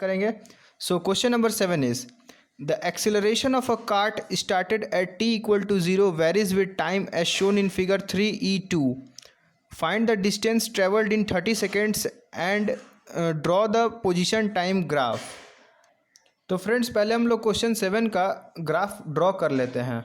करेंगे। So question number 7 is the acceleration of a cart started at t equal to 0 varies with time as shown in figure 3e2। Find the distance travelled in 30 seconds and draw the position time graph. तो friends पहले हम लोग question 7 का graph draw कर लेते हैं।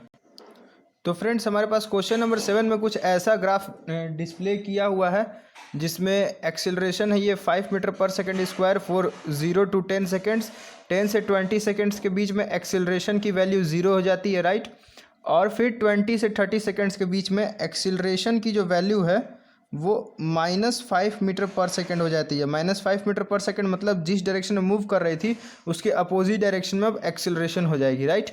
तो friends हमारे पास क्वेश्चन नंबर 7 में कुछ ऐसा ग्राफ डिस्प्ले किया हुआ है जिसमें एक्सेलरेशन है ये 5 metre per second square for 0 to 10 seconds. 10 से 20 सेकेंड्स के बीच में एक्सेलरेशन की वैल्यू 0 हो जाती है, राइट। और फिर 20 से 30 सेकेंड्स के बीच में एक्सेलरेशन की जो वैल्यू है वो -5 मीटर पर सेकेंड हो जाती है। -5 मीटर पर सेकेंड मतलब जिस डायरेक्शन में मूव कर रही थी उसके अपोजिट डायरेक्शन में अब एक्सेलरेशन हो जाएगी, राइट।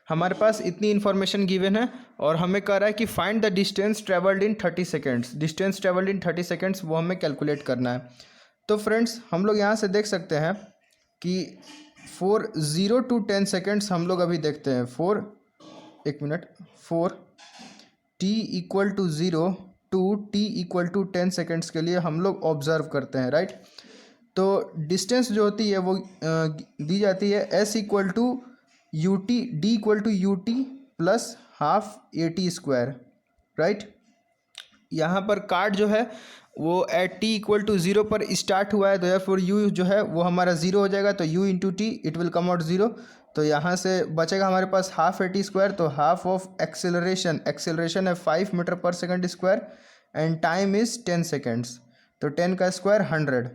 हमारे पास इतनी इन्फॉर्मेशन गिवन है और हमें कह रहा है कि find the distance travelled in 30 seconds. Distance travelled in 30 seconds वो हमें कैलकुलेट करना है। तो फ्रेंड्स हम लोग यहाँ से देख सकते हैं कि 0 to 10 सेकेंड्स हम लोग अभी देखते हैं। 4 t equal to 0 to t equal to 10 seconds के लिए हम लोग ऑब्जर्व करते हैं, राइट। तो डिस्टेंस जो होती है वो दी जाती है s equal to ut, d equal to ut plus half at square, right. यहाँ पर कार्ड जो है वो एट t इक्वल टू 0 पर स्टार्ट हुआ है, तो therefore u जो है वो हमारा 0 हो जाएगा। तो u into T it will come out 0। तो यहाँ से बचेगा हमारे पास हाफ at स्क्वायर। तो हाफ ऑफ एक्सेलरेशन है 5 metre per second square and time is 10 seconds. तो 10 का square 100,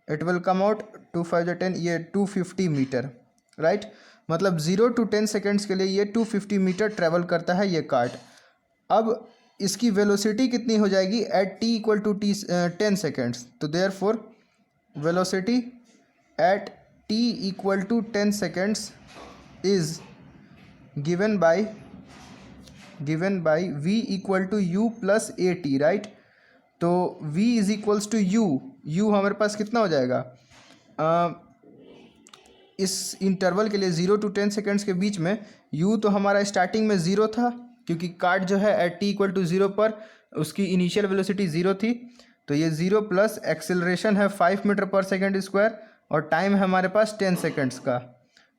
it will come out 2 5 10, ये 250 मीटर, राइट। मतलब 0 to 10 सेकेंड्स के लिए ये 250 मीटर ट्रेवल करता है ये कार्ट। अब इसकी वेलोसिटी कितनी हो जाएगी at t equal to 10 seconds. तो therefore velocity at t equal to 10 seconds is given by v equal to u plus at, right. तो v is equals to u हमारे पास कितना हो जाएगा इस इंटरवल के लिए 0 to 10 सेकेंड्स के बीच में। u तो हमारा स्टार्टिंग में 0 था क्योंकि कार्ट जो है एट t इक्वल टू 0 पर उसकी इनिशियल वेलोसिटी 0 थी। तो ये 0 प्लस एक्सेलरेशन है 5 मीटर पर सेकेंड स्क्वायर और टाइम है हमारे पास 10 सेकेंड्स का।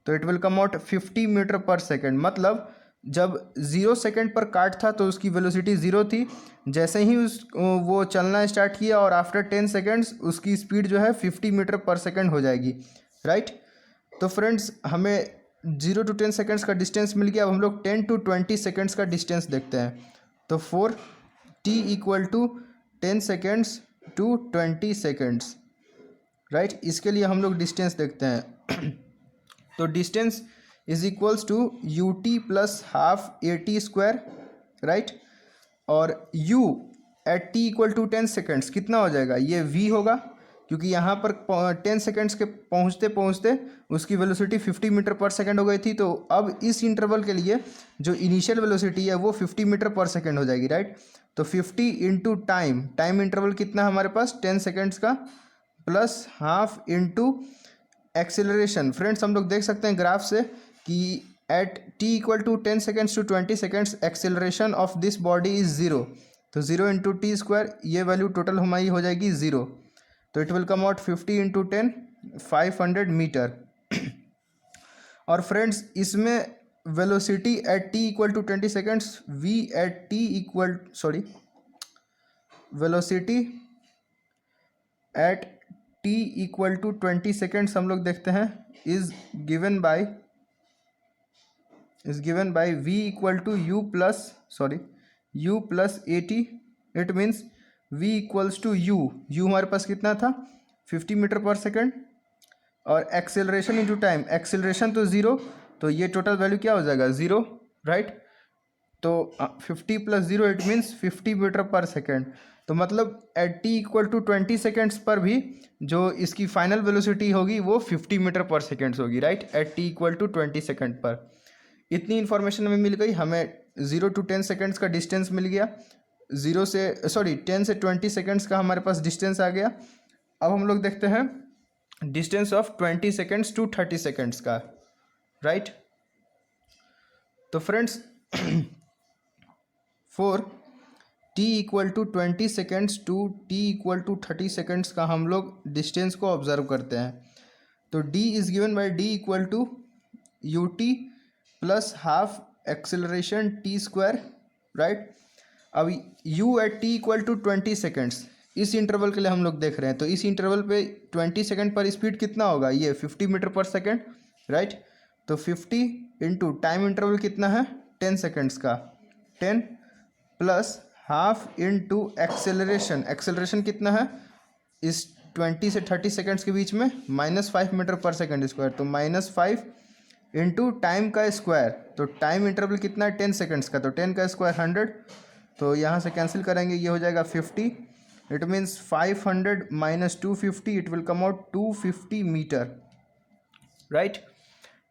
तो it will come out 50 metre per second. मतलब जब 0 सेकेंड पर कार्ट था तो उसकी वेलोसिटी 0 थी। जैसे ही वो चलना स्टार्ट किया और आफ्टर 10 सेकेंड्स उसकी स्पीड जो है 50 मीटर पर सेकेंड हो जाएगी, राइट। तो फ्रेंड्स हमें 0 to 10 सेकेंड्स का डिस्टेंस मिल गया। अब हम लोग 10 to 20 सेकेंड्स का डिस्टेंस देखते हैं। तो 4t equal to 10 seconds to 20 seconds, right. इसके लिए हम लोग डिस्टेंस देखते हैं। तो distance is equals to ut plus half at square, right. और u at t equal to 10 seconds कितना हो जाएगा, ये v होगा क्योंकि यहाँ पर 10 सेकेंड्स के पहुँचते पहुँचते उसकी वेलोसिटी 50 मीटर पर सेकेंड हो गई थी। तो अब इस इंटरवल के लिए जो इनिशियल वेलोसिटी है वो 50 मीटर पर सेकेंड हो जाएगी, राइट। तो 50 इंटू टाइम इंटरवल कितना हमारे पास 10 सेकेंड्स का plus half into acceleration. Friends हम लोग देख सकते हैं ग्राफ से कि at t equal to 10 seconds to 20 seconds acceleration of this body is 0। तो 0 इंटू टी स्क्वायर ये वैल्यू टोटल हमारी हो जाएगी 0। तो it will come out 50 into 10 500 metre. और फ्रेंड्स इसमें velocity at t equal to 20 seconds velocity at t equal to 20 seconds हम लोग देखते हैं is given by v equal to u plus at। It means v equals to u हमारे पास कितना था 50 metre per second और acceleration into time, acceleration तो 0, तो ये टोटल वैल्यू क्या हो जाएगा 0, राइट। तो 50 plus 0 it means 50 metre per second. तो मतलब at t equal to 20 seconds पर भी जो इसकी फाइनल वेलोसिटी होगी वो 50 मीटर पर सेकेंड्स होगी, right, at t equal to 20 second पर। इतनी इन्फॉर्मेशन हमें मिल गई। हमें 0 to 10 सेकेंड्स का डिस्टेंस मिल गया, 10 से 20 सेकेंड्स का हमारे पास डिस्टेंस आ गया। अब हम लोग देखते हैं distance of 20 seconds to 30 seconds का, राइट। तो friends for t equal to 20 seconds to t equal to 30 seconds का हम लोग डिस्टेंस को ऑब्जर्व करते हैं। तो d is given by d equal to U T plus half acceleration T square, right. अब u at t equal to 20 seconds इस interval के लिए हम लोग देख रहे हैं, तो इस इंटरवल पे 20 सेकेंड पर स्पीड कितना होगा, ये 50 मीटर पर सेकेंड, राइट। तो 50 इंटू टाइम इंटरवल कितना है 10 सेकेंड्स का, 10 plus half into acceleration, acceleration कितना है इस 20 से 30 सेकेंड्स के बीच में -5 मीटर पर सेकेंड स्क्वायर, तो -5 इंटू टाइम का स्क्वायर, तो टाइम इंटरवल कितना है 10 सेकेंड्स का, तो 10 का स्क्वायर 100, तो यहाँ से कैंसिल करेंगे, ये हो जाएगा 50, it means 500 minus 250, it will come out 250 metre, right.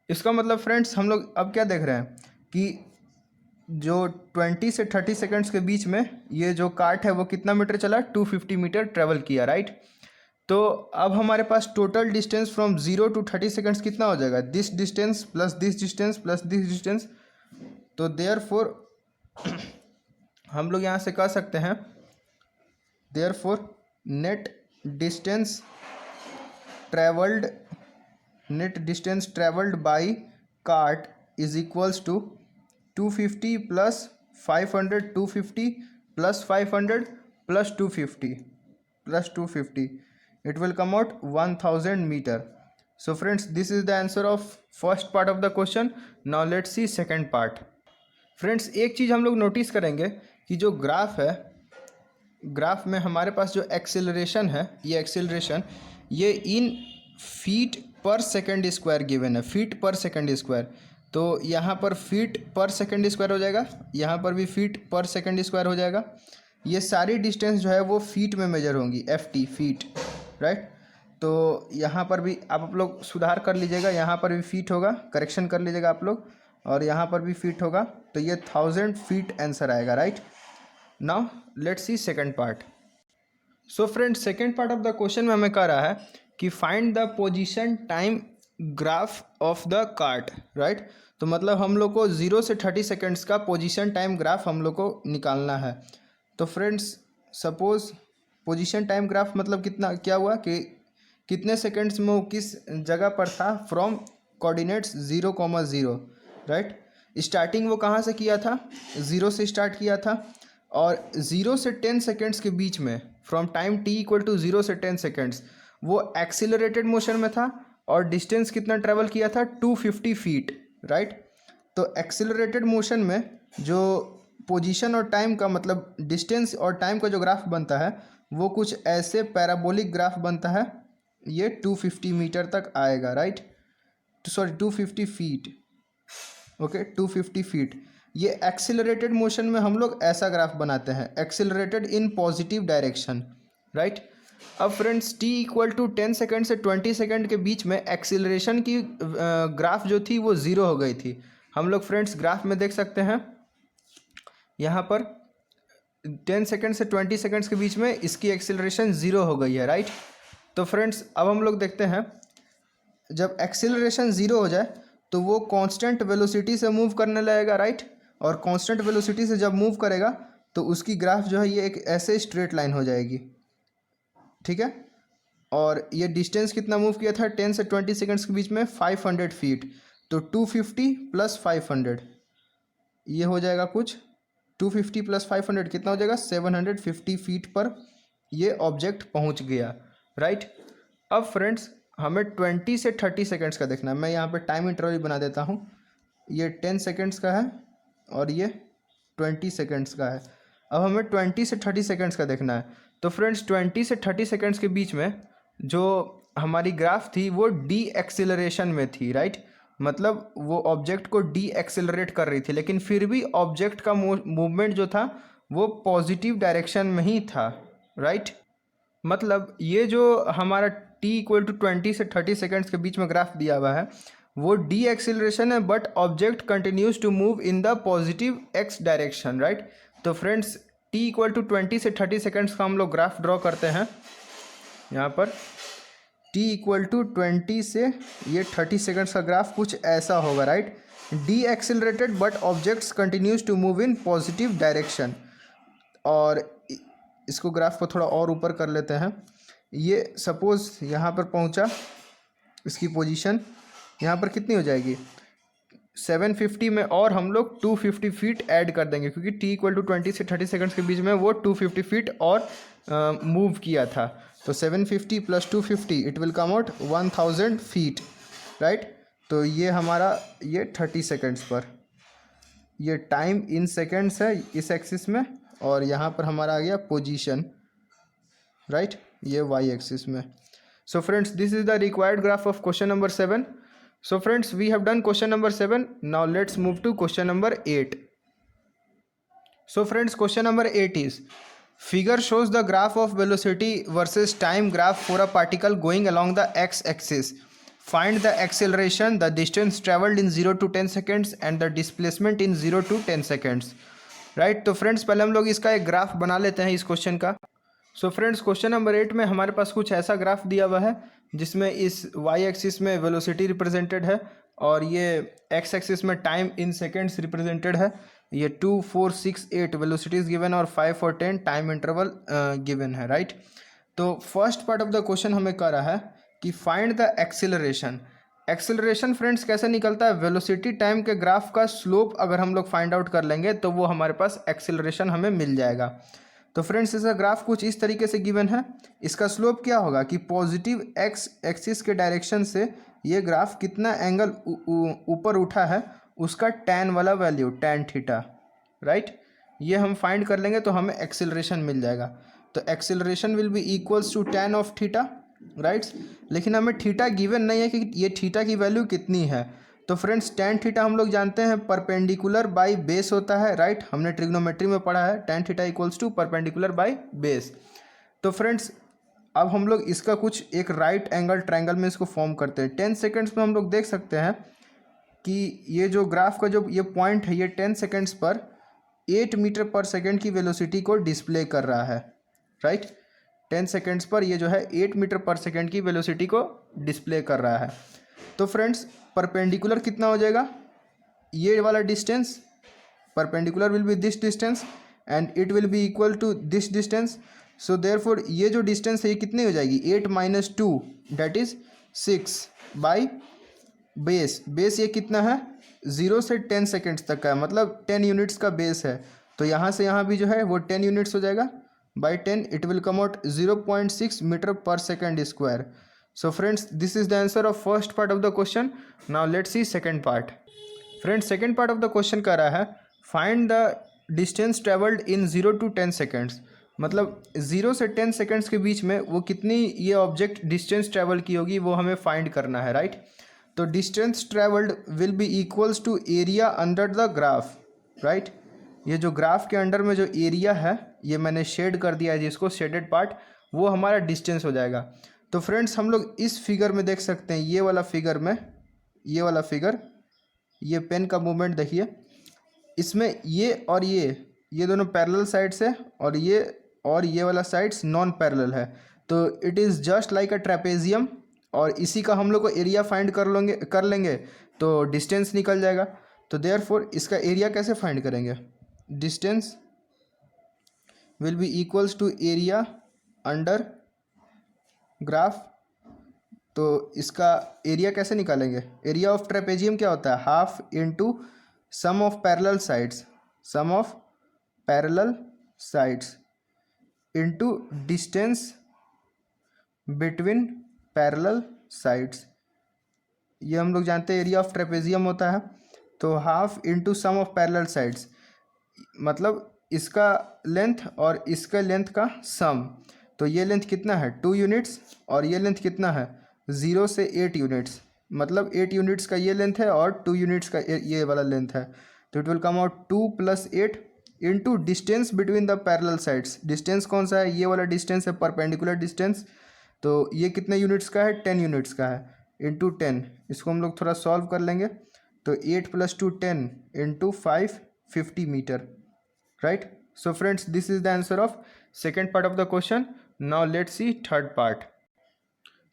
इसका मतलब फ्रेंड्स हम लोग अब क्या देख रहे हैं कि जो 20 से 30 सेकेंड्स के बीच में ये जो कार्ट है वो कितना मीटर चला, 250 मीटर ट्रेवल किया, राइट। तो अब हमारे पास total distance from 0 to 30 seconds कितना हो जाएगा, this distance plus this distance plus this distance, तो देयरफॉर हम लोग यहाँ से कह सकते हैं therefore net distance travelled by cart is equals to 250 plus 500, 250 plus 500 plus 250 it will come out 1000 meter. So friends, this is the answer of first part of the question. Now let's see second part. Friends, एक चीज़ हम लोग notice करेंगे कि जो graph है, graph में हमारे पास जो एक्सेलरेशन है, ये एक्सेलरेशन ये इन फीट पर सेकेंड स्क्वायर गिवन है, फीट पर सेकेंड स्क्वायर, तो यहाँ पर फीट पर सेकेंड स्क्वायर हो जाएगा, यहाँ पर भी फीट पर सेकेंड स्क्वायर हो जाएगा, ये सारी डिस्टेंस जो है वो फीट में मेजर होंगी, FT फीट, राइट। तो यहाँ पर भी आप लोग सुधार कर लीजिएगा, यहाँ पर भी फीट होगा, करेक्शन कर लीजिएगा आप लोग, और यहाँ पर भी फीट होगा, तो ये 1000 फीट आंसर आएगा, right. Now let's C second part. So friends, second part of the question में हमें कह रहा है कि find the position time graph of the cart, right. तो मतलब हम लोग को 0 से 30 सेकेंड्स का पोजीशन टाइम ग्राफ हम लोग को निकालना है। तो friends, suppose position time graph मतलब कितना, क्या हुआ कि कितने सेकेंड्स में वो किस जगह पर था फ्रॉम कोऑर्डिनेट्स 0,0, राइट। स्टार्टिंग वो कहाँ से किया था, 0 से स्टार्ट किया था, और 0 से 10 सेकेंड्स के बीच में from time t equal to 0 से 10 सेकेंड्स वो एक्सीलरेटेड मोशन में था, और डिस्टेंस कितना ट्रेवल किया था 250 फीट, राइट। तो एक्सीलरेटेड मोशन में जो पोजीशन और टाइम का मतलब डिस्टेंस और टाइम का जो ग्राफ बनता है वो कुछ ऐसे पैराबोलिक ग्राफ बनता है, ये 250 मीटर तक आएगा, right, sorry 250 feet, okay 250 feet. ये एक्सीलरेटेड मोशन में हम लोग ऐसा ग्राफ बनाते हैं, accelerated in positive direction, right. अब friends, t equal to 10 second से 20 सेकेंड के बीच में एक्सीलरेशन की ग्राफ जो थी वो 0 हो गई थी। हम लोग फ्रेंड्स ग्राफ में देख सकते हैं, यहाँ पर 10 सेकेंड से 20 सेकेंड्स के बीच में इसकी एक्सीलरेशन 0 हो गई है, राइट। तो फ्रेंड्स, अब हम लोग देखते हैं, जब एक्सीलरेशन 0 हो जाए तो वो कांस्टेंट वेलोसिटी से मूव करने लगेगा, राइट। और कांस्टेंट वेलोसिटी से जब मूव करेगा तो उसकी ग्राफ जो है ये एक ऐसे स्ट्रेट लाइन हो जाएगी, ठीक है। और ये डिस्टेंस कितना मूव किया था 10 से 20 सेकेंड्स के बीच में 500 फीट, तो 250 प्लस 500 ये हो जाएगा कुछ 250 प्लस 500 कितना हो जाएगा 750 फीट पर ये ऑब्जेक्ट पहुंच गया, राइट। अब फ्रेंड्स, हमें 20 से 30 सेकेंड्स का देखना है। मैं यहाँ पे टाइम इंटरवल बना देता हूँ, ये 10 सेकेंड्स का है और ये 20 सेकेंड्स का है। अब हमें 20 से 30 सेकेंड्स का देखना है। तो फ्रेंड्स, 20 से 30 सेकेंड्स के बीच में जो हमारी ग्राफ थी वो डी एक्सेलरेशन में थी, राइट। मतलब वो ऑब्जेक्ट को डी एक्सेलरेट कर रही थी, लेकिन फिर भी ऑब्जेक्ट का मूवमेंट जो था वो पॉजिटिव डायरेक्शन में ही था, राइट। मतलब ये जो हमारा t इक्वल टू 20 से 30 सेकेंड्स के बीच में ग्राफ दिया हुआ है वो डी एक्सेलरेशन है, but object continues to move in the positive x direction, right. तो फ्रेंड्स, t इक्वल टू 20 से 30 सेकेंड्स का हम लोग ग्राफ ड्रॉ करते हैं। यहाँ पर t इक्वल टू 20 से ये 30 सेकेंड्स का ग्राफ कुछ ऐसा होगा, right. Decelerated but objects continues to move in positive direction. और इसको ग्राफ को थोड़ा और ऊपर कर लेते हैं। ये सपोज यहाँ पर पहुँचा इसकी पोजीशन यहाँ पर कितनी हो जाएगी 750 में, और हम लोग 250 फीट ऐड कर देंगे क्योंकि t इक्वल टू 20 से 30 सेकंड्स के बीच में वो 250 फीट और मूव किया था। तो 750 plus 250 it will come out 1000 feet, right. तो ये हमारा ये 30 सेकंड्स पर, ये टाइम इन सेकंड्स है इस एक्सिस में, और यहाँ पर हमारा आ गया पोजीशन, राइट, ये वाई एक्सिस में। सो friends this is the required graph of question number 7. So friends, we have done question number 7. Now let's move to question number 8. So friends, question number 8 is, figure shows the graph of velocity versus time graph for a particle going along the x-axis. Find the acceleration, the distance traveled in 0 to 10 seconds and the displacement in 0 to 10 seconds. Right? तो friends पहले हम लोग इसका एक graph बना लेते हैं इस क्वेश्चन का। सो फ्रेंड्स क्वेश्चन नंबर 8 में हमारे पास कुछ ऐसा ग्राफ दिया हुआ है जिसमें इस वाई एक्सिस में वेलोसिटी रिप्रेजेंटेड है और ये एक्स एक्सिस में टाइम इन सेकेंड्स रिप्रेजेंटेड है। ये 2, 4, 6, 8 वेलोसिटीज गिवन और 5 और 10 टाइम इंटरवल गिवन है, राइट। तो first part of the question हमें कह रहा है कि find the acceleration. Acceleration friends कैसे निकलता है, वेलोसिटी टाइम के ग्राफ का स्लोप अगर हम लोग फाइंड आउट कर लेंगे तो वो हमारे पास एक्सेलरेशन हमें मिल जाएगा। तो फ्रेंड्स इसका ग्राफ कुछ इस तरीके से गिवन है। इसका स्लोप क्या होगा कि पॉजिटिव एक्स एक्सिस के डायरेक्शन से ये ग्राफ कितना एंगल ऊपर उठा है उसका टैन वाला वैल्यू, टैन थीटा, राइट, ये हम फाइंड कर लेंगे तो हमें एक्सेलरेशन मिल जाएगा। तो acceleration will be equals to tan of theta, right. लेकिन हमें थीटा गिवन नहीं है कि ये थीटा की वैल्यू कितनी है। तो फ्रेंड्स टैन थीटा हम लोग जानते हैं परपेंडिकुलर बाई बेस होता है, राइट, हमने ट्रिग्नोमेट्री में पढ़ा है tan theta equals to perpendicular by base. तो फ्रेंड्स अब हम लोग इसका कुछ एक राइट एंगल ट्रायंगल में इसको फॉर्म करते हैं। 10 सेकंड्स में हम लोग देख सकते हैं कि ये जो ग्राफ का जो ये पॉइंट है ये 10 सेकंड्स पर 8 मीटर पर सेकंड की वेलोसिटी को डिस्प्ले कर रहा है, राइट। 10 सेकंड्स पर ये जो है 8 मीटर पर सेकंड की वेलोसिटी को डिस्प्ले कर रहा है। तो फ्रेंड्स परपेंडिकुलर कितना हो जाएगा, ये वाला distance perpendicular will be this distance and it will be equal to this distance. So therefore ये जो डिस्टेंस है ये कितनी हो जाएगी 8 - 2 that is 6 by base. Base ये कितना है 0 से 10 सेकेंड्स तक का है, मतलब 10 यूनिट्स का बेस है। तो यहाँ से यहाँ भी जो है वो 10 यूनिट्स हो जाएगा by 10, it will come out 0.6 metre per second square. So friends this is the answer of first part of the question. Now let's see second part. Friends second part of the question कह रहा है find the distance traveled in 0 to 10 seconds. मतलब 0 से 10 seconds के बीच में वो कितनी ये ऑब्जेक्ट डिस्टेंस ट्रेवल की होगी वो हमें फाइंड करना है, राइट। तो distance travelled will be equals to area under the graph, right. ये जो ग्राफ के अंडर में जो एरिया है ये मैंने शेड कर दिया है जिसको शेडेड पार्ट, वो हमारा डिस्टेंस हो जाएगा। तो फ्रेंड्स हम लोग इस फिगर में देख सकते हैं, ये वाला फिगर में, ये वाला फिगर, ये पेन का मूवमेंट देखिए, इसमें ये और ये दोनों पैरेलल साइड्स है और ये वाला साइड्स नॉन पैरेलल है। तो it is just like a trapezium और इसी का हम लोग को एरिया फाइंड कर लेंगे तो डिस्टेंस निकल जाएगा। तो देयरफॉर इसका एरिया कैसे फाइंड करेंगे, distance will be equals to area under graph. तो इसका एरिया कैसे निकालेंगे, एरिया ऑफ ट्रेपेजियम क्या होता है half into sum of parallel sides, sum of parallel sides into distance between parallel sides. ये हम लोग जानते हैं एरिया ऑफ ट्रेपेजियम होता है। तो half into sum of parallel sides मतलब इसका लेंथ और इसका लेंथ का सम। तो ये लेंथ कितना है 2 यूनिट्स और ये लेंथ कितना है 0 से 8 यूनिट्स, मतलब 8 यूनिट्स का ये लेंथ है और 2 यूनिट्स का ये वाला लेंथ है। तो it will come out 2 + 8 into distance between the parallel sides. Distance कौन सा है, ये वाला डिस्टेंस है परपेंडिकुलर डिस्टेंस। तो ये कितने यूनिट्स का है 10 यूनिट्स का है इंटू 10। इसको हम लोग थोड़ा सॉल्व कर लेंगे तो 8 + 2 10 into 5 50 metre, right. So friends this is the answer of second part of the question. Now let's see third part.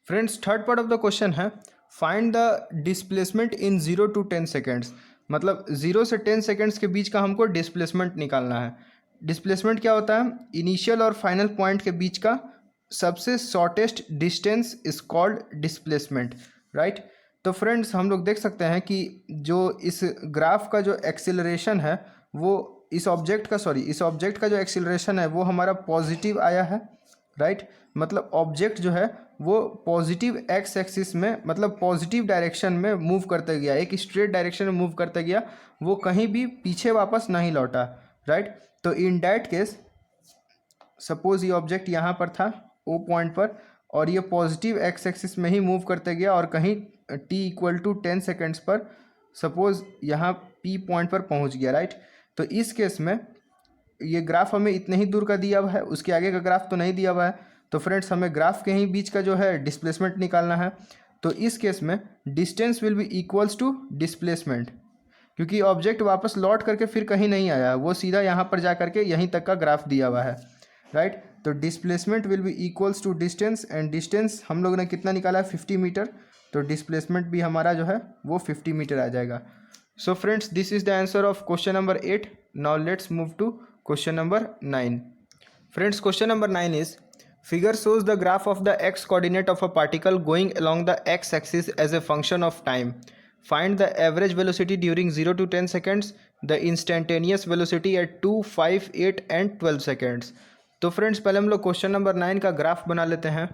Friends third part of the question है find the displacement in 0 to 10 seconds. मतलब 0 से 10 seconds के बीच का हमको displacement निकालना है। Displacement क्या होता है, इनिशियल और फाइनल पॉइंट के बीच का सबसे shortest distance is called displacement. Right. तो फ्रेंड्स हम लोग देख सकते हैं कि जो इस ग्राफ का जो एक्सिलरेशन है वो इस ऑब्जेक्ट का जो एक्सिलरेशन है वो हमारा पॉजिटिव आया है, राइट। मतलब ऑब्जेक्ट जो है वो पॉजिटिव एक्स एक्सिस में, मतलब पॉजिटिव डायरेक्शन में मूव करते गया, एक स्ट्रेट डायरेक्शन में मूव करते गया, वो कहीं भी पीछे वापस नहीं लौटा, राइट। तो इन डैट केस सपोज ये ऑब्जेक्ट यहाँ पर था ओ पॉइंट पर और ये पॉजिटिव एक्स एक्सिस में ही मूव करते गया और कहीं t इक्वल टू 10 सेकेंड्स पर सपोज यहाँ p पॉइंट पर पहुँच गया, राइट। तो इस केस में ये ग्राफ हमें इतने ही दूर का दिया हुआ है, उसके आगे का ग्राफ तो नहीं दिया हुआ है। तो फ्रेंड्स हमें ग्राफ के ही बीच का जो है डिस्प्लेसमेंट निकालना है। तो इस केस में distance will be equals to displacement, क्योंकि ऑब्जेक्ट वापस लौट करके फिर कहीं नहीं आया, वो सीधा यहाँ पर जा करके यहीं तक का ग्राफ दिया हुआ है, राइट। तो displacement will be equals to distance, and distance हम लोग ने कितना निकाला है 50 मीटर, तो डिस्प्लेसमेंट भी हमारा जो है वो 50 मीटर आ जाएगा। So friends this is the answer of question number 8। Now let's move to question number 9। Friends question number 9 is figure shows the graph of the x coordinate of a particle going along the x axis as a function of time. Find the average velocity during 0 to 10 seconds, the instantaneous velocity at 2, 5, 8 and 12 seconds. तो friends पहले हम लोग question number 9 का graph बना लेते हैं।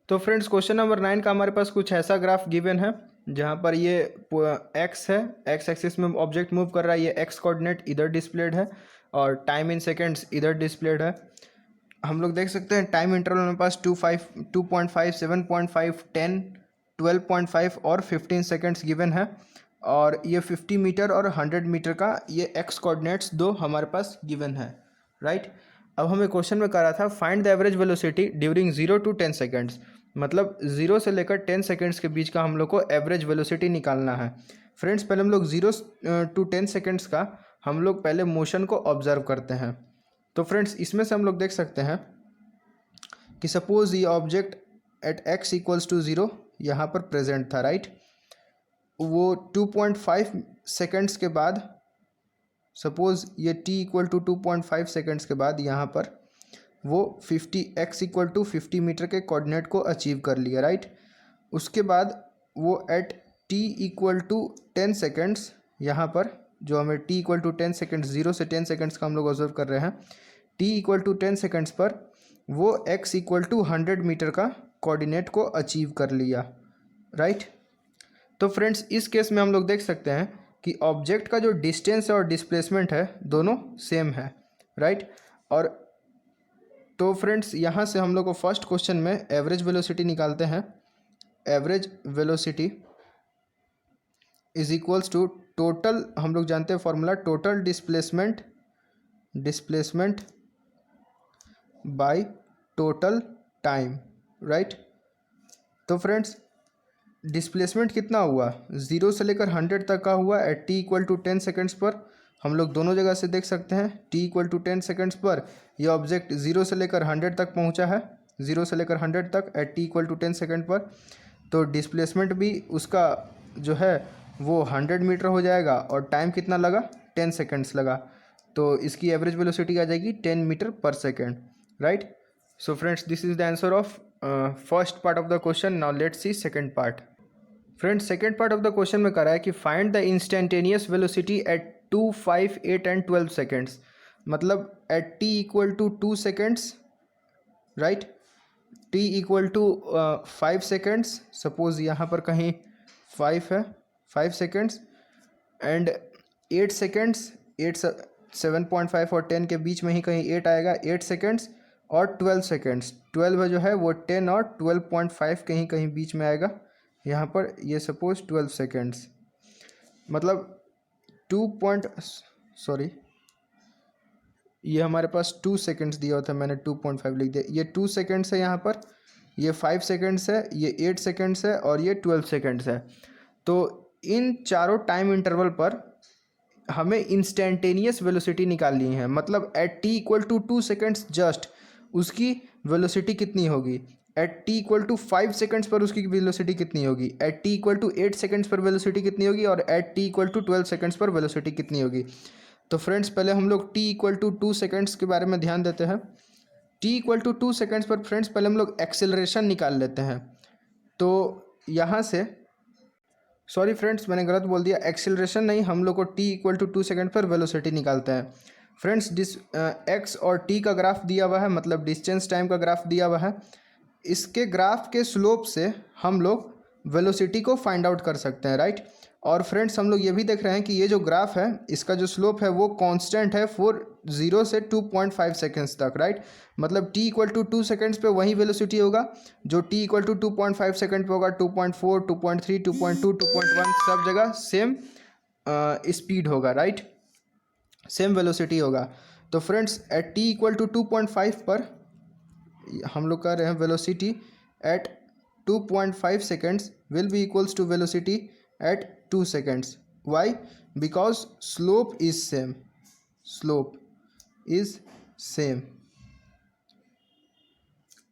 तो friends question number 9 का हमारे पास कुछ ऐसा ग्राफ गिवन है जहाँ पर ये x है, x एक्सिस में ऑब्जेक्ट मूव कर रहा है, ये x कोऑर्डिनेट इधर डिस्प्लेड है और टाइम इन सेकेंड्स इधर डिस्प्लेड है। हम लोग देख सकते हैं टाइम इंटरवल मेरे पास 2.5, 7.5, 10, 12.5 और 15 सेकेंड्स गिवन है, और ये 50 मीटर और 100 मीटर का ये एक्स कोऑर्डिनेट्स दो हमारे पास गिवन है, राइट। अब हमें क्वेश्चन में कह रहा था find the average velocity during 0 to 10 seconds, मतलब 0 से लेकर 10 सेकेंड्स के बीच का हम लोग को एवरेज वेलोसिटी निकालना है। फ्रेंड्स पहले हम लोग 0 to 10 सेकेंड्स का हम लोग पहले मोशन को ऑब्जर्व करते हैं। तो फ्रेंड्स इसमें से हम लोग देख सकते हैं कि सपोज ये object at x equals to 0 यहाँ पर प्रेजेंट था, राइट। वो 2.5 सेकेंड्स के बाद सपोज ये t इक्वल टू 2.5 सेकेंड्स के बाद यहाँ पर वो 50 इक्वल टू 50 मीटर के कोऑर्डिनेट को अचीव कर लिया, राइट। उसके बाद वो at t equal to 10 seconds यहाँ पर जो हमें t इक्वल टू 10 सेकेंड्स 0 से 10 सेकेंड्स का हम लोग ऑब्जर्व कर रहे हैं, t इक्वल टू 10 सेकेंड्स पर वो x इक्वल टू 100 मीटर का कोऑर्डिनेट को अचीव कर लिया, राइट। तो फ्रेंड्स इस केस में हम लोग देख सकते हैं कि ऑब्जेक्ट का जो डिस्टेंस और डिस्प्लेसमेंट है दोनों सेम है, राइट। और तो फ्रेंड्स यहाँ से हम लोग को फर्स्ट क्वेश्चन में एवरेज वेलोसिटी निकालते हैं। Average velocity is equals to total, हम लोग जानते हैं formula, total displacement by total time, right. तो फ्रेंड्स डिस्प्लेसमेंट कितना हुआ 0 से लेकर 100 तक का हुआ at t equal to 10 seconds पर। हम लोग दोनों जगह से देख सकते हैं t इक्वल टू 10 सेकेंड्स पर यह ऑब्जेक्ट 0 से लेकर 100 तक पहुंचा है, 0 से लेकर 100 तक at t equal to 10 second पर। तो डिस्प्लेसमेंट भी उसका जो है वो 100 मीटर हो जाएगा और टाइम कितना लगा 10 सेकेंड्स लगा, तो इसकी एवरेज वेलोसिटी आ जाएगी 10 metre per second, right. So friends this is the answer of first part of the question. Now let's see second part. Friends second part of the question में कह रहा है कि find the instantaneous velocity at 2, 5, 8 and 12 seconds, मतलब at t equal to 2 seconds, right, t equal to 5 seconds, suppose यहाँ पर कहीं 5 है, 5 सेकेंड्स एंड 8 सेकेंड्स, 7.5 और 10 के बीच में ही कहीं 8 आएगा, 8 सेकेंड्स और 12 सेकेंड्स, 12 जो है वो 10 और 12.5 कहीं कहीं बीच में आएगा यहाँ पर, ये सपोज 12 सेकेंड्स, मतलब ये हमारे पास 2 सेकेंड्स दिया होता है, मैंने 2.5 लिख दिया, ये 2 सेकेंड्स है यहाँ पर, ये 5 सेकेंड्स है, ये 8 सेकेंड्स है और ये 12 सेकेंड्स है। तो इन चारों टाइम इंटरवल पर हमें इंस्टेंटेनियस वेलोसिटी निकालनी है, मतलब at t equal to 2 seconds just उसकी वेलोसिटी कितनी होगी, at t equal to 5 seconds पर उसकी वेलोसिटी कितनी होगी, at t equal to 8 seconds पर वेलोसिटी कितनी होगी और at t equal to 12 seconds पर वेलोसिटी कितनी होगी। तो फ्रेंड्स पहले हम लोग t इक्वल टू 2 सेकेंड्स के बारे में ध्यान देते हैं। t इक्वल टू 2 सेकेंड्स पर फ्रेंड्स पहले हम लोग एक्सेलरेशन निकाल लेते हैं। तो यहाँ से सॉरी फ्रेंड्स, मैंने गलत बोल दिया, एक्सेलरेशन नहीं, हम लोग को t इक्वल टू 2 सेकेंड पर वेलोसिटी निकालते हैं। फ्रेंड्स x और t का ग्राफ दिया हुआ है, मतलब डिस्टेंस टाइम का ग्राफ दिया हुआ है। इसके ग्राफ के स्लोप से हम लोग वेलोसिटी को फाइंड आउट कर सकते हैं, राइट। और फ्रेंड्स हम लोग ये भी देख रहे हैं कि ये जो ग्राफ है इसका जो स्लोप है वो कांस्टेंट है फॉर 0 से 2.5 सेकेंड्स तक, राइट। मतलब t इक्वल टू 2 सेकेंड्स पे वही वेलोसिटी होगा जो t इक्वल टू 2.5 सेकेंड पे होगा, 2.4, 2.3, 2.2, 2.1 सब जगह सेम स्पीड होगा, राइट, सेम वेलोसिटी होगा। तो friends at t equal to 2.5 पर हम लोग कर रहे हैं velocity at 2.5 seconds will be equals to velocity at 2 seconds. Why? Because slope is same, slope is same,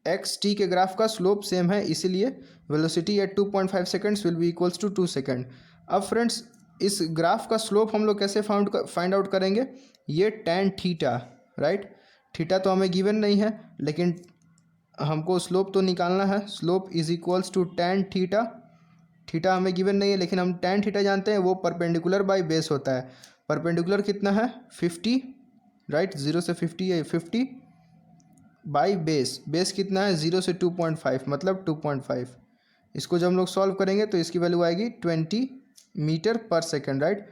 x t के ग्राफ का स्लोप सेम है, इसीलिए velocity at 2.5 seconds will be equals to 2 second. अब friends इस graph का slope हम लोग कैसे फाइंड आउट करेंगे? ये tan थीटा, राइट। थीटा तो हमें गिवन नहीं है, लेकिन हमको स्लोप तो निकालना है। Slope is equals to tan theta. Theta हमें गिवन नहीं है, लेकिन हम tan थीटा जानते हैं, वो परपेंडिकुलर बाई बेस होता है। परपेंडिकुलर कितना है? 50, राइट, 0 से 50 है, 50 बाई बेस, बेस कितना है? 0 से 2.5, मतलब 2.5। इसको जब हम लोग सॉल्व करेंगे तो इसकी वैल्यू आएगी 20 metre per second, right,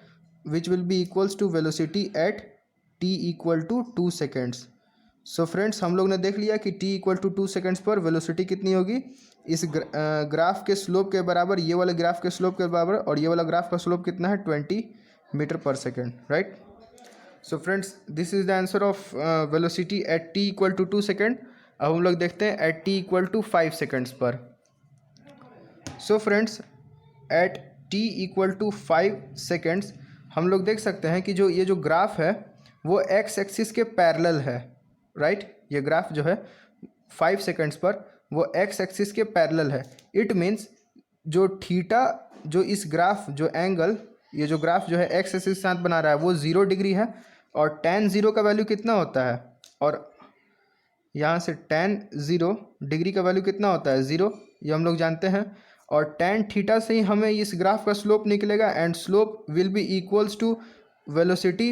which will be equals to velocity at t equal to 2 seconds. So friends हम लोग ने देख लिया कि t इक्वल टू 2 सेकेंड्स पर वेलोसिटी कितनी होगी, इस ग्राफ के स्लोप के बराबर, ये वाले ग्राफ के स्लोप के बराबर, और ये वाला ग्राफ का स्लोप कितना है? 20 metre per second, right. So friends this is the answer of velocity at t equal to 2 second. अब हम लोग देखते हैं at t equal to 5 seconds पर। So friends at t equal to 5 seconds हम लोग देख सकते हैं कि जो ये जो ग्राफ है वो x एक्सिस के पैरेलल है, राइट। ये ग्राफ जो है 5 सेकेंड्स पर वो x एक्सिस के पैरेलल है। इट मीन्स जो थीटा, जो इस ग्राफ, जो एंगल, ये जो ग्राफ जो है x एक्सिस के साथ बना रहा है वो 0 डिग्री है, और tan 0 का वैल्यू कितना होता है, और यहाँ से tan 0 डिग्री का वैल्यू कितना होता है? 0, ये हम लोग जानते हैं। और tan थीटा से ही हमें इस ग्राफ का स्लोप निकलेगा, and slope will be equals to velocity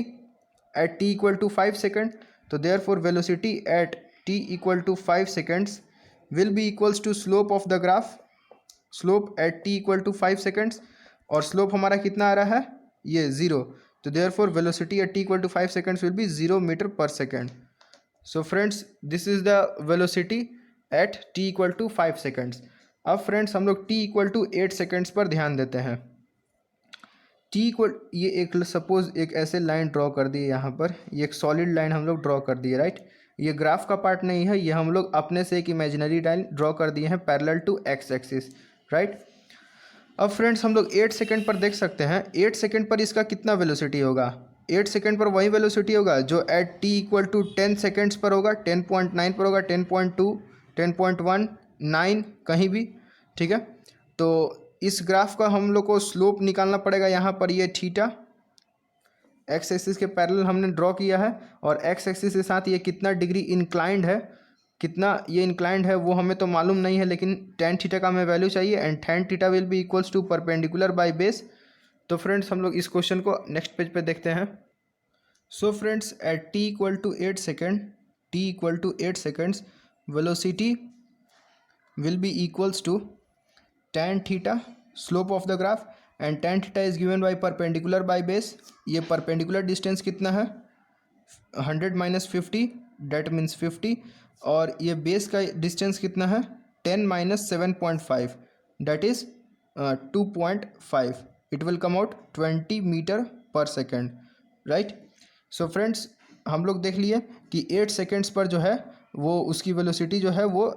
at t equal to 5 second. तो therefore velocity at t equal to 5 seconds will be equals to slope of the graph, slope at t equal to 5 seconds, और slope हमारा कितना आ रहा है? ये 0। तो therefore velocity at t equal to 5 seconds will be 0 metre per second. So friends this is the velocity at t equal to 5 seconds. अब friends हम लोग t इक्वल टू 8 सेकेंड्स पर ध्यान देते हैं। t इक्वल, ये एक suppose एक ऐसे लाइन ड्रॉ कर दिए यहाँ पर, ये एक सॉलिड लाइन हम लोग ड्रॉ कर दिए, राइट। ये ग्राफ का पार्ट नहीं है, ये हम लोग अपने से एक इमेजिनरी लाइन ड्रॉ कर दिए हैं parallel to x axis, right. अब फ्रेंड्स हम लोग 8 सेकेंड पर देख सकते हैं, 8 सेकेंड पर इसका कितना वेलोसिटी होगा? 8 सेकेंड पर वही वेलोसिटी होगा जो at t equal to 10 seconds पर होगा, 10.9 पर होगा, 10.2, 10.1, 9 कहीं भी, ठीक है। तो इस ग्राफ का हम लोग को स्लोप निकालना पड़ेगा। यहाँ पर ये थीटा एक्स एक्सिस के पैरेलल हमने ड्रॉ किया है, और एक्स एक्सिस के साथ ये कितना डिग्री इंक्लाइंड है, कितना ये इंक्लाइंड है वो हमें तो मालूम नहीं है, लेकिन tan थीटा का हमें वैल्यू चाहिए, and tan theta will be equals to perpendicular by base. तो फ्रेंड्स हम लोग इस क्वेश्चन को नेक्स्ट पेज पे देखते हैं। So friends at t equal to 8 second, t equal to 8 seconds velocity will be equals to tan theta, slope of the graph, and tan theta is given by perpendicular by base. ये perpendicular distance कितना है? 100 minus 50, that means 50, और ये base का distance कितना है? 10 minus 7.5, that is 2.5। It will come out 20 metre per second, right. So friends हम लोग देख लिए कि 8 सेकेंड्स पर जो है वो उसकी वेलोसिटी जो है वो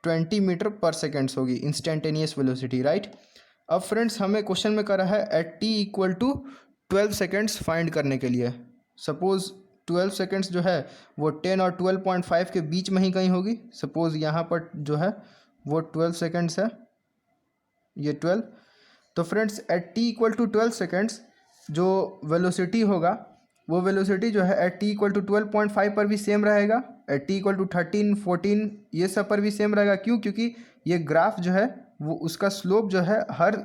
20 मीटर पर सेकेंड्स होगी, इंस्टेंटेनियस वेलोसिटी, राइट। अब फ्रेंड्स हमें क्वेश्चन में करा है at t equal to 12 seconds find करने के लिए। सपोज 12 सेकेंड्स जो है वो 10 और 12.5 के बीच में ही कहीं होगी। सपोज यहाँ पर जो है वो 12 सेकेंड्स है, ये 12। तो friends at t equal to 12 seconds जो वेलोसिटी होगा वो वेलोसिटी जो है एट t इक्वल टू 12.5 पर भी सेम रहेगा, एट t इक्वल टू 13, 14 ये सब पर भी सेम रहेगा। क्यों? क्योंकि ये ग्राफ जो है वो उसका स्लोप जो है हर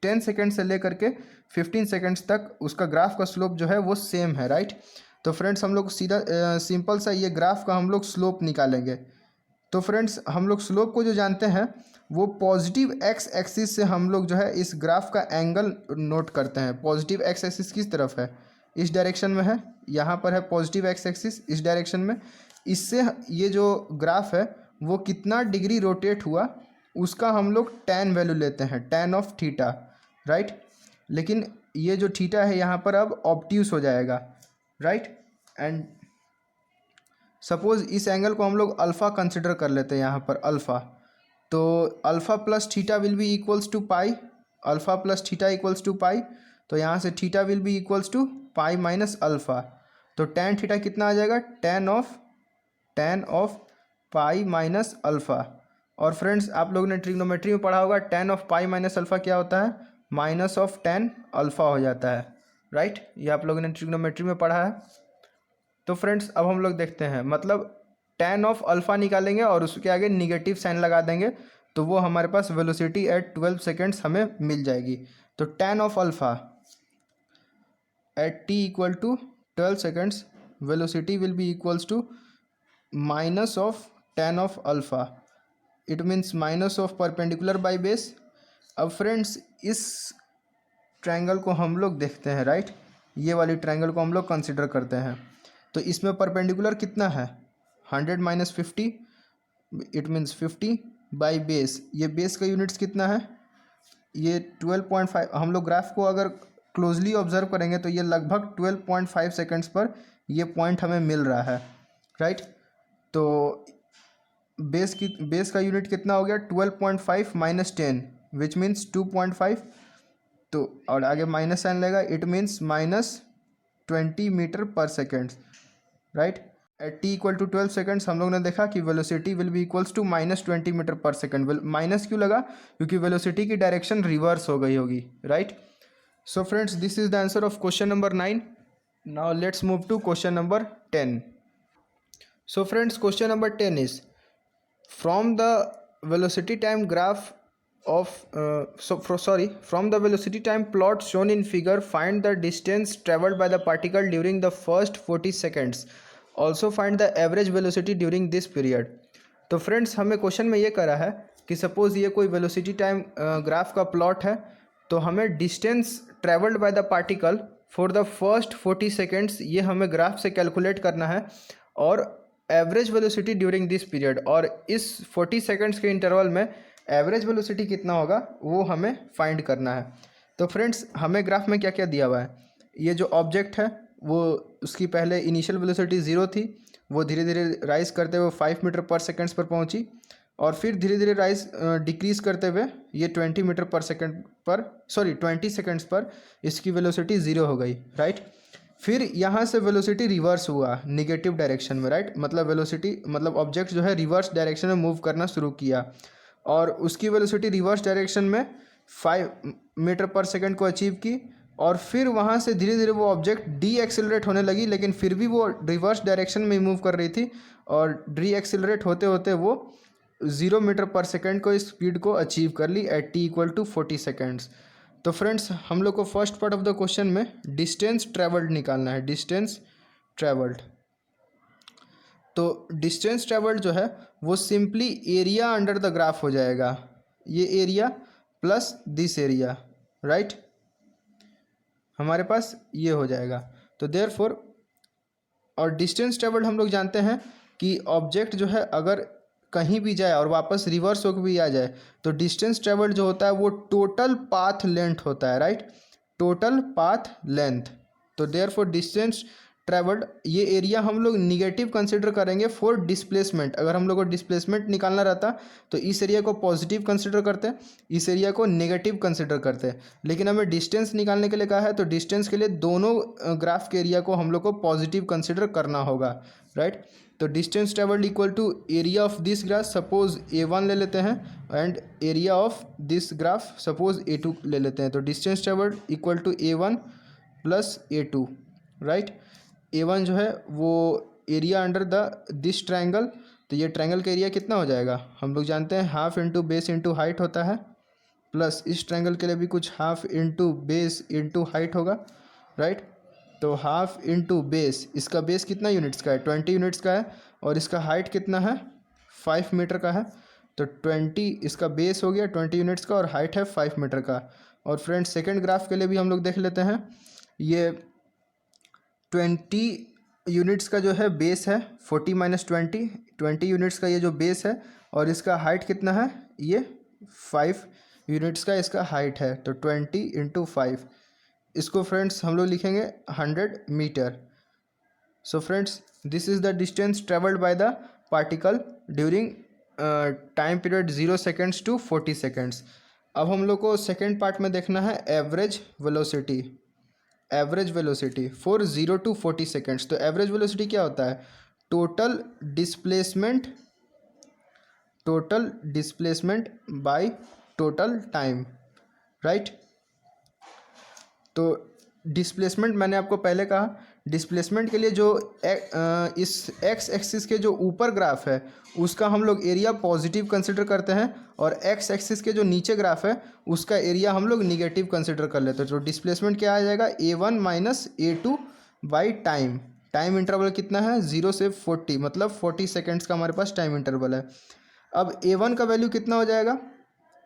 10 सेकेंड से लेकर के 15 सेकेंड्स तक उसका ग्राफ का स्लोप जो है वो सेम है, राइट। तो फ्रेंड्स हम लोग सीधा सिंपल सा ये ग्राफ का हम लोग स्लोप निकालेंगे। तो फ्रेंड्स हम लोग स्लोप को जो जानते हैं वो पॉजिटिव एक्स एक्सिस से हम लोग जो है इस ग्राफ का एंगल नोट करते हैं। पॉजिटिव एक्स एक्सिस किस तरफ है, इस डायरेक्शन में है, यहाँ पर है पॉजिटिव एक्स एक्सिस इस डायरेक्शन में। इससे ये जो ग्राफ है वो कितना डिग्री रोटेट हुआ उसका हम लोग tan वैल्यू लेते हैं, tan ऑफ थीटा, राइट। लेकिन ये जो थीटा है यहाँ पर अब ऑब्ट्यूस हो जाएगा, राइट। एंड सपोज इस एंगल को हम लोग अल्फ़ा कंसिडर कर लेते हैं यहाँ पर अल्फ़ा। तो alpha plus theta will be equals to pi, alpha plus theta equals to pi. तो यहाँ से theta will be equals to pi minus alpha. तो tan थीटा कितना आ जाएगा, tan of pi minus alpha. और फ्रेंड्स आप लोगों ने ट्रिग्नोमेट्री में पढ़ा होगा tan of pi minus alpha क्या होता है, माइनस ऑफ tan अल्फ़ा हो जाता है, राइट। ये आप लोगों ने ट्रिग्नोमेट्री में पढ़ा है। तो फ्रेंड्स अब हम लोग देखते हैं, मतलब tan ऑफ अल्फ़ा निकालेंगे और उसके आगे निगेटिव साइन लगा देंगे तो वो हमारे पास वेलोसिटी एट 12 सेकेंड्स हमें मिल जाएगी। तो tan of alpha at t equal to 12 seconds velocity will be equals to minus of tan of alpha, it means minus of perpendicular by base. अब फ्रेंड्स इस ट्रायंगल को हम लोग देखते हैं, राइट। ये वाली ट्रायंगल को हम लोग कंसिडर करते हैं। तो इसमें परपेंडिकुलर कितना है, 100 minus 50, it means 50 by base. ये बेस का यूनिट्स कितना है, ये 12.5। हम लोग ग्राफ को अगर क्लोजली ऑब्जर्व करेंगे तो ये लगभग 12.5 सेकेंड्स पर ये पॉइंट हमें मिल रहा है, राइट। तो बेस का यूनिट कितना हो गया, 12.5 माइनस 10 विच मीन्स 2.5। तो और आगे माइनस साइन लगेगा, it means minus 20 metre per second, right. At t equal to 12 seconds हम लोग ने देखा कि velocity will be equals to minus 20 metre per second. Minus क्यों लगा, क्योंकि वेलोसिटी की डायरेक्शन रिवर्स हो गई होगी, right. So friends this is the answer of question number 9। Now let's move to question number 10। So friends question number 10 is from the velocity time graph of from the velocity time plot shown in figure, find the distance traveled by the particle during the first 40 seconds. Also find the average velocity during this period. तो friends हमें question में ये करा है कि suppose ये कोई velocity time graph का प्लॉट है, तो हमें distance travelled by the particle for the first 40 seconds ये हमें ग्राफ से कैलकुलेट करना है, और average velocity during this period, और इस 40 सेकेंड्स के इंटरवल में एवरेज वेलोसिटी कितना होगा वो हमें फाइंड करना है। तो फ्रेंड्स हमें ग्राफ में क्या क्या दिया हुआ है, ये जो ऑब्जेक्ट है वो उसकी पहले इनिशियल वेलोसिटी 0 थी, वो धीरे धीरे राइज करते हुए 5 मीटर पर सेकेंड्स पर पहुंची, और फिर धीरे धीरे राइज डिक्रीज़ करते हुए ये 20 मीटर पर सेकेंड पर 20 सेकेंड्स पर इसकी वेलोसिटी 0 हो गई, राइट। फिर यहाँ से वेलोसिटी रिवर्स हुआ निगेटिव डायरेक्शन में, राइट। मतलब वेलोसिटी मतलब ऑब्जेक्ट जो है रिवर्स डायरेक्शन में मूव करना शुरू किया, और उसकी वेलोसिटी रिवर्स डायरेक्शन में 5 मीटर पर सेकंड को अचीव की, और फिर वहाँ से धीरे धीरे वो ऑब्जेक्ट डी एक्सेलरेट होने लगी, लेकिन फिर भी वो रिवर्स डायरेक्शन में मूव कर रही थी, और डी एक्सेलरेट होते होते वो 0 मीटर पर सेकेंड को स्पीड को अचीव कर ली at t equal to 40 seconds. तो फ्रेंड्स हम लोग को first part of the question में डिस्टेंस ट्रेवल्ड निकालना है, डिस्टेंस ट्रेवल्ड। तो डिस्टेंस ट्रेवल्ड जो है वो simply area under the graph हो जाएगा, ये area plus this area, right. हमारे पास ये हो जाएगा। तो देयरफॉर, और डिस्टेंस ट्रेवल्ड हम लोग जानते हैं कि ऑब्जेक्ट जो है अगर कहीं भी जाए और वापस रिवर्स होकर भी आ जाए तो डिस्टेंस ट्रेवल्ड जो होता है वो टोटल पाथ लेंथ होता है, राइट, टोटल पाथ लेंथ। तो देयरफॉर डिस्टेंस ट्रेवल्ड, ये एरिया हम लोग निगेटिव कंसिडर करेंगे फॉर डिस्प्लेसमेंट। अगर हम लोग को डिस्प्लेसमेंट निकालना रहता तो इस एरिया को पॉजिटिव कंसिडर करते, इस एरिया को नेगेटिव कंसिडर करते, लेकिन हमें डिस्टेंस निकालने के लिए कहा है तो डिस्टेंस के लिए दोनों ग्राफ के एरिया को हम लोग को पॉजिटिव कंसिडर करना होगा, राइट। तो distance travelled equal to area of this graph, suppose A1 ले लेते हैं, and area of this graph suppose A2 ले लेते हैं। तो distance travelled equal to A1 plus A2, right. A1 जो है वो area under the this triangle, तो ये ट्रायंगल का एरिया कितना हो जाएगा, हम लोग जानते हैं half into base into height होता है, प्लस इस ट्रायंगल के लिए भी कुछ half into base into height होगा, राइट। तो हाफ इंटू बेस, इसका बेस कितना यूनिट्स का है, 20 यूनिट्स का है, और इसका हाइट कितना है, 5 मीटर का है। तो 20 इसका बेस हो गया 20 यूनिट्स का, और हाइट है 5 मीटर का। और फ्रेंड्स सेकंड ग्राफ के लिए भी हम लोग देख लेते हैं। ये 20 यूनिट्स का जो है बेस है, 40 माइनस 20 यूनिट्स का ये जो बेस है, और इसका हाइट कितना है, ये 5 यूनिट्स का इसका हाइट है। तो 20 इंटू 5, इसको फ्रेंड्स हम लोग लिखेंगे 100 metre. So friends this is the distance travelled by the particle during time period 0 seconds to 40 seconds. अब हम लोग को सेकेंड पार्ट में देखना है average velocity. Average velocity for 0 to 40 seconds. तो एवरेज वेलोसिटी क्या होता है, total displacement by total time, right. तो डिस्प्लेसमेंट मैंने आपको पहले कहा, डिस्प्लेसमेंट के लिए जो इस एक्स एक्सिस के जो ऊपर ग्राफ है उसका हम लोग एरिया पॉजिटिव कंसिडर करते हैं, और एक्स एक्सिस के जो नीचे ग्राफ है उसका एरिया हम लोग निगेटिव कंसिडर कर लेते हैं। तो डिस्प्लेसमेंट क्या आ जाएगा, A1 minus A2 by time. Time interval कितना है, 0 से 40, मतलब 40 सेकेंड्स का हमारे पास टाइम इंटरवल है। अब A1 का वैल्यू कितना हो जाएगा,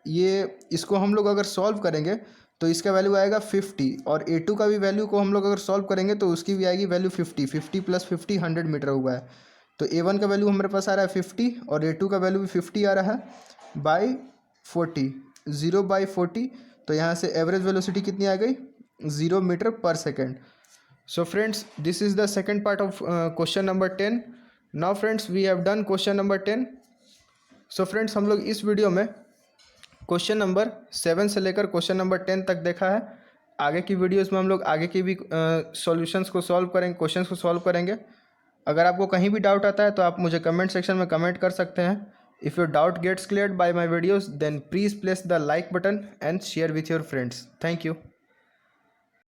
ये इसको हम लोग अगर सॉल्व करेंगे तो इसका वैल्यू आएगा 50, और A2 का भी वैल्यू को हम लोग अगर सॉल्व करेंगे तो उसकी भी आएगी वैल्यू 50 प्लस 50 100 मीटर हुआ है। तो A1 का वैल्यू हमारे पास आ रहा है 50, और A2 का वैल्यू भी 50 आ रहा है बाई 40, 0 बाई 40। तो यहाँ से एवरेज वेलोसिटी कितनी आ गई, 0 metre per second. So friends this is the second part of question number 10। Now friends we have done question number 10। So friends हम लोग इस वीडियो में क्वेश्चन नंबर 7 से लेकर क्वेश्चन नंबर 10 तक देखा है। आगे की वीडियोस में हम लोग आगे की भी सॉल्यूशंस को सॉल्व करेंगे, क्वेश्चंस को सॉल्व करेंगे। अगर आपको कहीं भी डाउट आता है तो आप मुझे कमेंट सेक्शन में कमेंट कर सकते हैं। If your doubt gets cleared by my videos then please place the like button and share with your friends. Thank you.